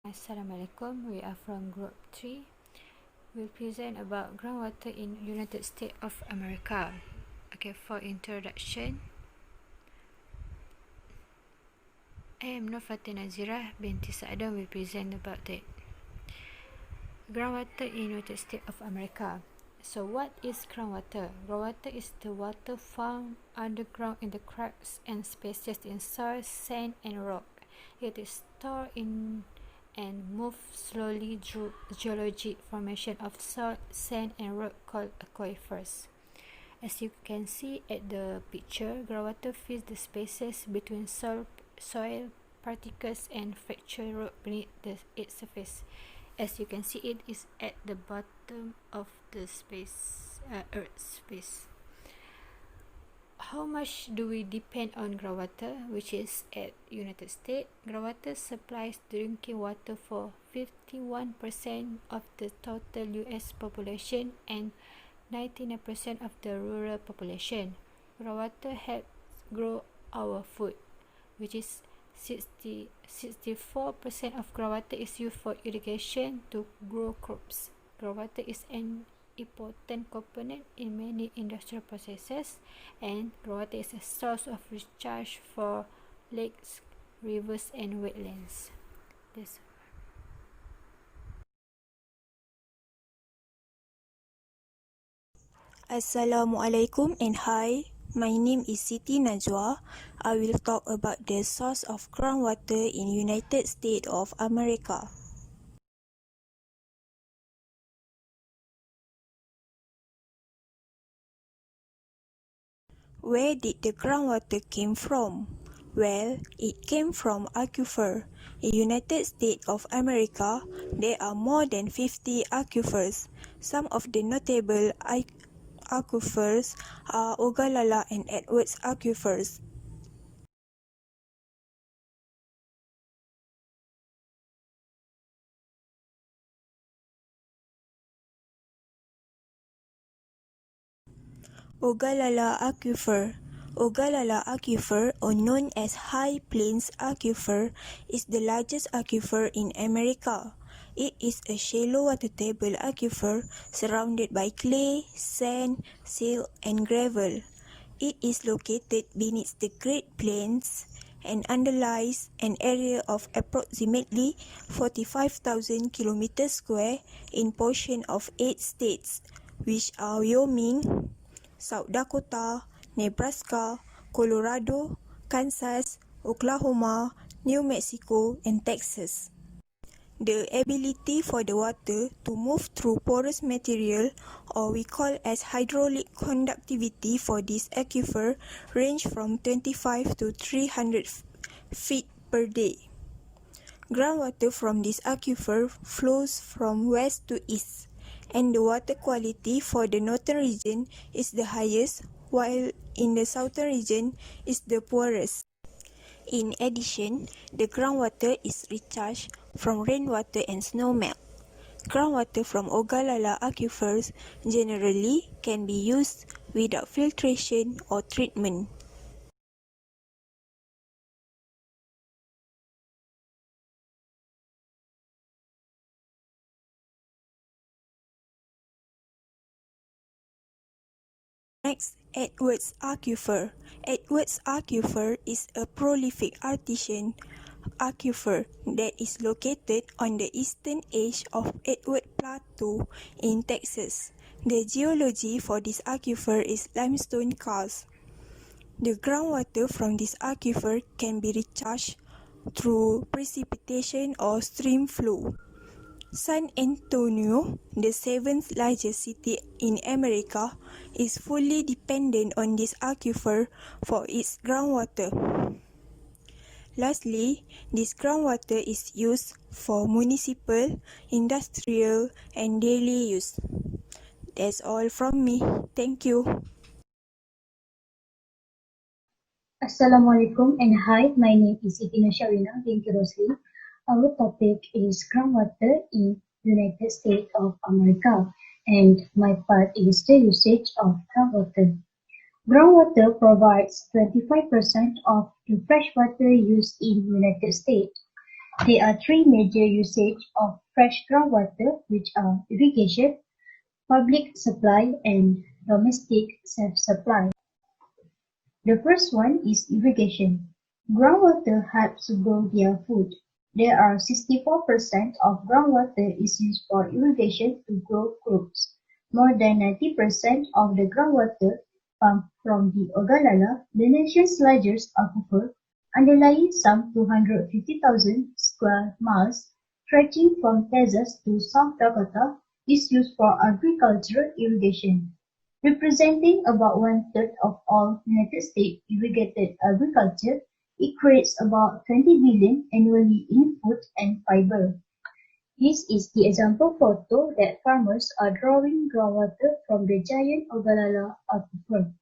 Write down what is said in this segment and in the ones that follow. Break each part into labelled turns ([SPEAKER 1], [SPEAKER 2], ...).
[SPEAKER 1] Assalamualaikum, we are from group 3. We'll present about groundwater in United States of America. Okay, for introduction, I am Nur Fatina Zirah binti Sa'adam will present about it. Groundwater in United States of America. So what is groundwater? Groundwater is the water found underground in the cracks and spaces in soil, sand and rock. It is stored in and move slowly through geologic formation of soil, sand and rock called aquifers. As you can see at the picture, groundwater fills the spaces between soil particles and fractured rock beneath its surface. As you can see, it is at the bottom of the Earth's space. How much do we depend on groundwater, which is at United States? Groundwater supplies drinking water for 51% of the total US population and 99% of the rural population. Groundwater helps grow our food, which is 64% of groundwater is used for irrigation to grow crops. Groundwater is an important component in many industrial processes, and groundwater is a source of recharge for lakes, rivers and wetlands.
[SPEAKER 2] Assalamualaikum and hi, my name is Siti Najwa. I will talk about the source of groundwater in United States of America. Where did the groundwater came from? Well, it came from aquifer. In United States of America, there are more than 50 aquifers. Some of the notable aquifers are Ogallala and Edwards aquifers. Ogallala Aquifer, or known as High Plains Aquifer, is the largest aquifer in America. It is a shallow water table aquifer surrounded by clay, sand, silt, and gravel. It is located beneath the Great Plains and underlies an area of approximately 45,000 km² in portion of 8 states, which are Wyoming, South Dakota, Nebraska, Colorado, Kansas, Oklahoma, New Mexico, and Texas. The ability for the water to move through porous material, or we call as hydraulic conductivity for this aquifer, range from 25 to 300 feet per day. Groundwater from this aquifer flows from west to east, and the water quality for the northern region is the highest, while in the southern region is the poorest. In addition, the groundwater is recharged from rainwater and snowmelt. Groundwater from Ogallala aquifers generally can be used without filtration or treatment. Next, Edwards Aquifer. Edwards Aquifer is a prolific artesian aquifer that is located on the eastern edge of Edward Plateau in Texas. The geology for this aquifer is limestone karst. The groundwater from this aquifer can be recharged through precipitation or stream flow. San Antonio, the seventh largest city in America, is fully dependent on this aquifer for its groundwater. Lastly, this groundwater is used for municipal, industrial, and daily use. That's all from me. Thank you.
[SPEAKER 3] Assalamualaikum and hi, my name is Itina Sharina binti Rosli. Our topic is groundwater in United States of America, and my part is the usage of groundwater. Groundwater provides 25% of the fresh water used in United States. There are three major usages of fresh groundwater, which are irrigation, public supply, and domestic self-supply. The first one is irrigation. Groundwater helps grow their food. There are 64% of groundwater is used for irrigation to grow crops. More than 90% of the groundwater pumped from the Ogallala, the nation's largest aquifer, underlying some 250,000 square miles, stretching from Texas to South Dakota, is used for agricultural irrigation. Representing about one-third of all United States irrigated agriculture, it creates about 20 billion annually in food and fiber. This is the example photo that farmers are drawing groundwater from the giant Ogallala aquifer.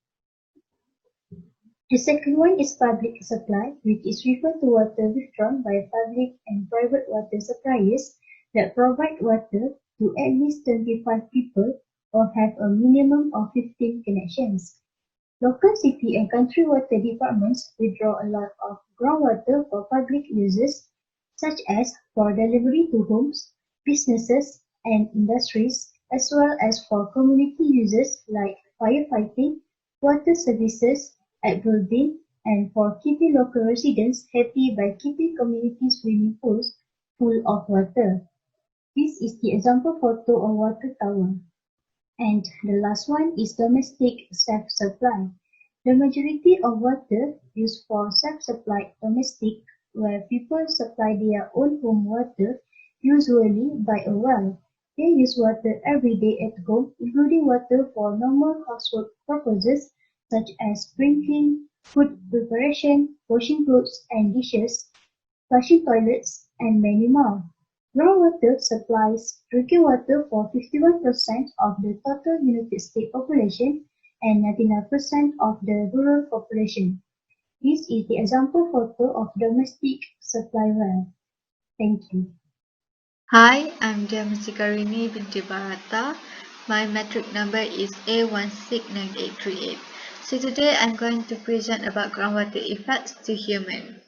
[SPEAKER 3] The second one is public supply, which is referred to water withdrawn by public and private water suppliers that provide water to at least 25 people or have a minimum of 15 connections. Local city and country water departments withdraw a lot of groundwater for public uses, such as for delivery to homes, businesses, and industries, as well as for community uses like firefighting, water services at building, and for keeping local residents happy by keeping community swimming pools full of water. This is the example photo of water tower. And the last one is domestic self-supply. The majority of water used for self-supply domestic, where people supply their own home water, usually by a well. They use water every day at home, including water for normal household purposes such as drinking, food preparation, washing clothes and dishes, flushing toilets, and many more. Groundwater supplies drinking water for 51% of the total United States population and 99% of the rural population. This is the example photo of domestic supply well. Thank you.
[SPEAKER 4] Hi, I'm Jamsikarini binti Barata. My metric number is A169838. So today I'm going to present about groundwater effects to human.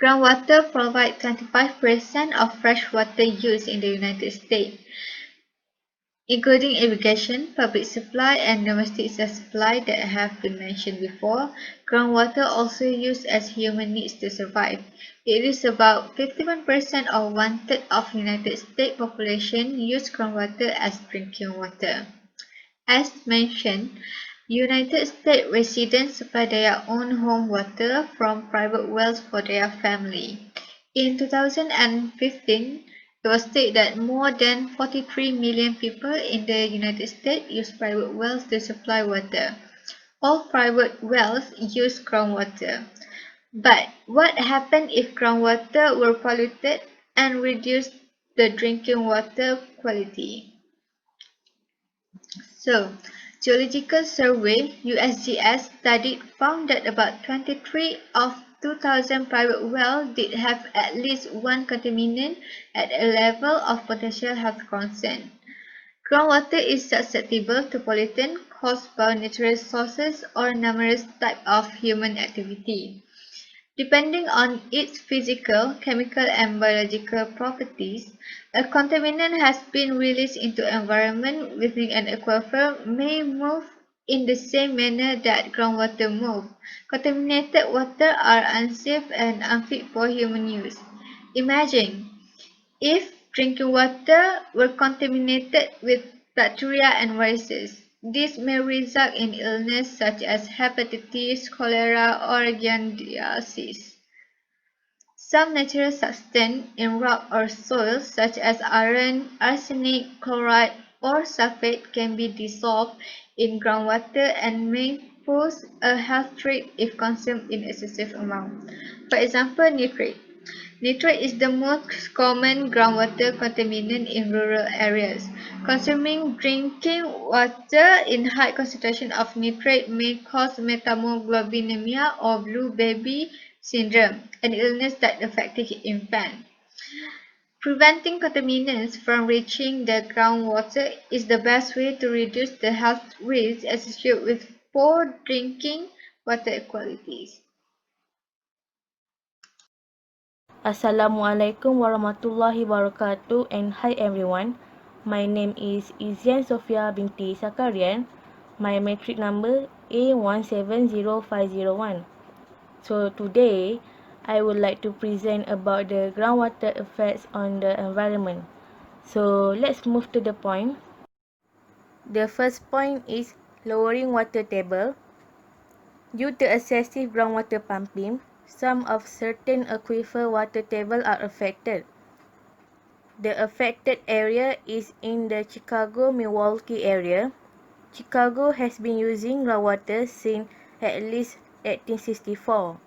[SPEAKER 4] Groundwater provides 25% of fresh water use in the United States, including irrigation, public supply, and domestic supply that have been mentioned before. Groundwater also used as human needs to survive. It is about 51% or one-third of United States population use groundwater as drinking water. As mentioned, United States residents supply their own home water from private wells for their family. In 2015, it was stated that more than 43 million people in the United States use private wells to supply water. All private wells use groundwater. But what happened if groundwater were polluted and reduced the drinking water quality? So, Geological Survey (USGS) study found that about 23 of 2,000 private wells did have at least one contaminant at a level of potential health concern. Groundwater is susceptible to pollutants caused by natural sources or numerous types of human activity. Depending on its physical, chemical, and biological properties, a contaminant has been released into environment within an aquifer may move in the same manner that groundwater moves. Contaminated water are unsafe and unfit for human use. Imagine if drinking water were contaminated with bacteria and viruses. This may result in illness such as hepatitis, cholera, or giardiasis. Some natural substances in rock or soil, such as iron, arsenic, chloride, or sulfate, can be dissolved in groundwater and may pose a health threat if consumed in excessive amount. For example, nitrate. Nitrate is the most common groundwater contaminant in rural areas. Consuming drinking water in high concentration of nitrate may cause methemoglobinemia or blue baby syndrome, an illness that affects infants. Preventing contaminants from reaching the groundwater is the best way to reduce the health risks associated with poor drinking water qualities.
[SPEAKER 5] Assalamualaikum warahmatullahi wabarakatuh and hi everyone. My name is Izian Sofia binti Sakarian. My matric number A170501. So today, I would like to present about the groundwater effects on the environment. So let's move to the point. The first point is lowering water table. Due to excessive groundwater pumping, some of certain aquifer water table are affected. The affected area is in the Chicago-Milwaukee area. Chicago has been using groundwater since at least 1864.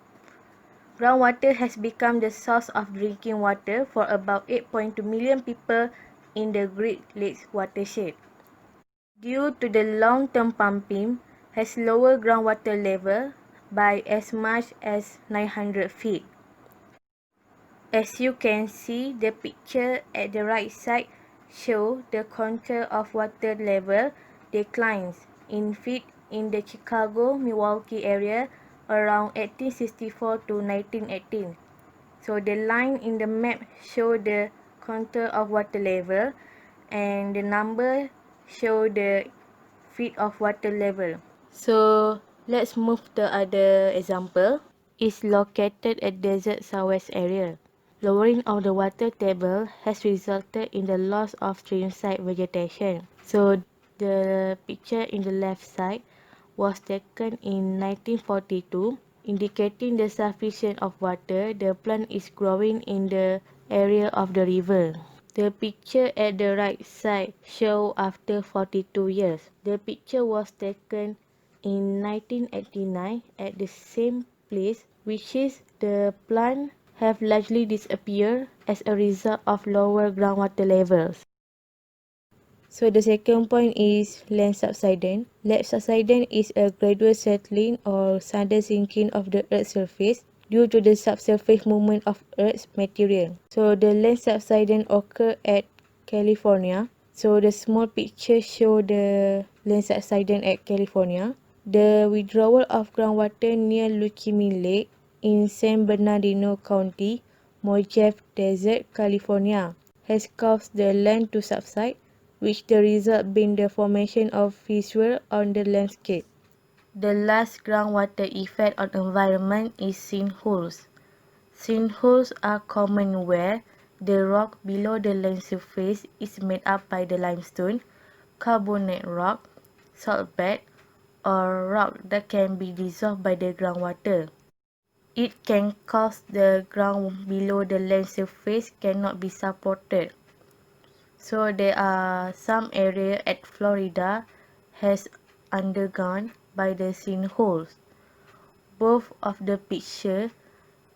[SPEAKER 5] Groundwater has become the source of drinking water for about 8.2 million people in the Great Lakes watershed. Due to the long-term pumping, has lowered groundwater level by as much as 900 feet. As you can see, the picture at the right side shows the contour of water level declines in feet in the Chicago-Milwaukee area around 1864 to 1918. So the line in the map show the contour of water level and the number show the feet of water level. So let's move to other example. Is located at desert southwest area. Lowering of the water table has resulted in the loss of streamside vegetation. So the picture in the left side was taken in 1942, indicating the sufficient of water the plant is growing in the area of the river. The picture at the right side show after 42 years. The picture was taken in 1989 at the same place, which is the plant have largely disappeared as a result of lower groundwater levels. So the second point is land subsidence. Land subsidence is a gradual settling or sudden sinking of the Earth's surface due to the subsurface movement of Earth's material. So the land subsidence occur at California. So the small picture show the land subsidence at California. The withdrawal of groundwater near Lucimi Lake in San Bernardino County, Mojave Desert, California, has caused the land to subside, which the result being the formation of fissure on the landscape. The last groundwater effect on environment is sinkholes. Sinkholes are common where the rock below the land surface is made up by the limestone, carbonate rock, salt bed, or rock that can be dissolved by the groundwater. It can cause the ground below the land surface cannot be supported. So there are some area at Florida has undergone by the sinkholes. Both of the picture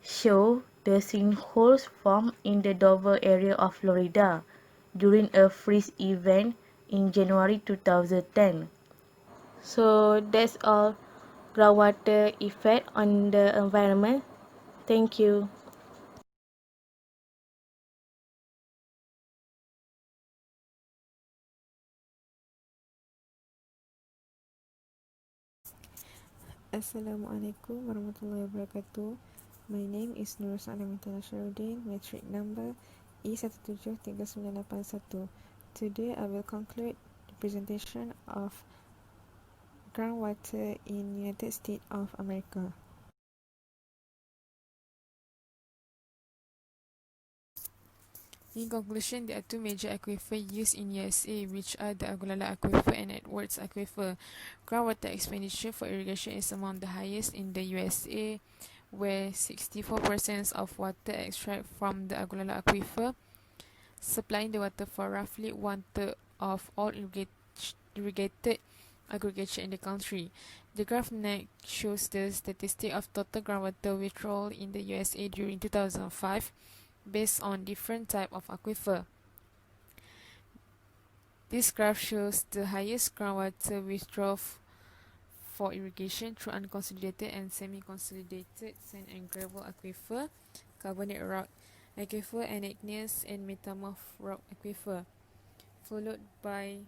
[SPEAKER 5] show the sinkholes formed in the Dover area of Florida during a freeze event in January 2010. So that's all groundwater effect on the environment. Thank you.
[SPEAKER 6] Assalamualaikum warahmatullahi wabarakatuh. My name is Nur Salamintana Sharudin, matric number E173981. Today I will conclude the presentation of groundwater in United States of America. In conclusion, there are two major aquifers used in USA, which are the Agulala Aquifer and Edwards Aquifer. Groundwater expenditure for irrigation is among the highest in the USA, where 64% of water extracted from the Agulala Aquifer, supplying the water for roughly one-third of all irrigated agriculture in the country. The graph next shows the statistic of total groundwater withdrawal in the USA during 2005, based on different type of aquifer. This graph shows the highest groundwater withdrawal for irrigation through unconsolidated and semi-consolidated sand and gravel aquifer, carbonate rock aquifer, and igneous and metamorph rock aquifer, followed by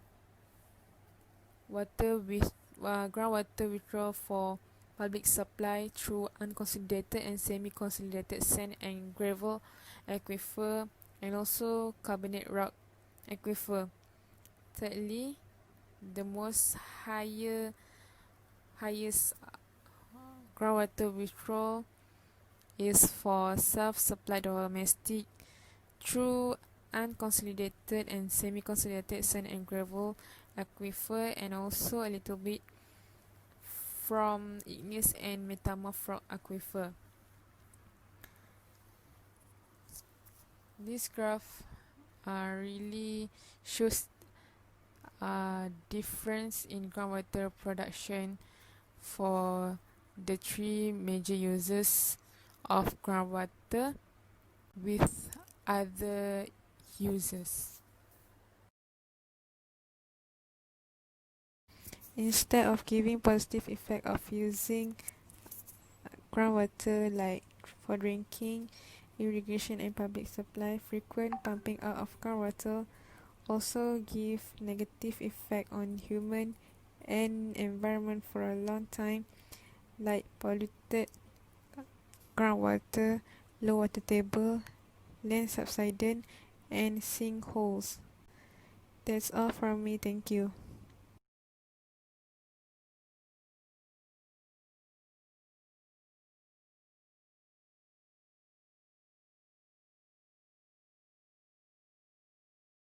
[SPEAKER 6] groundwater withdrawal for public supply through unconsolidated and semi-consolidated sand and gravel aquifer, and also carbonate rock aquifer. Thirdly, the highest groundwater withdrawal is for self-supplied domestic through unconsolidated and semi-consolidated sand and gravel aquifer, and also a little bit from igneous and metamorph rock aquifer. This graph really shows a difference in groundwater production for the three major uses of groundwater with other uses. Instead of giving positive effect of using groundwater like for drinking, irrigation and public supply, frequent pumping out of groundwater also give negative effect on human and environment for a long time, like polluted groundwater, low water table, land subsidence and sinkholes. That's all from me, thank you.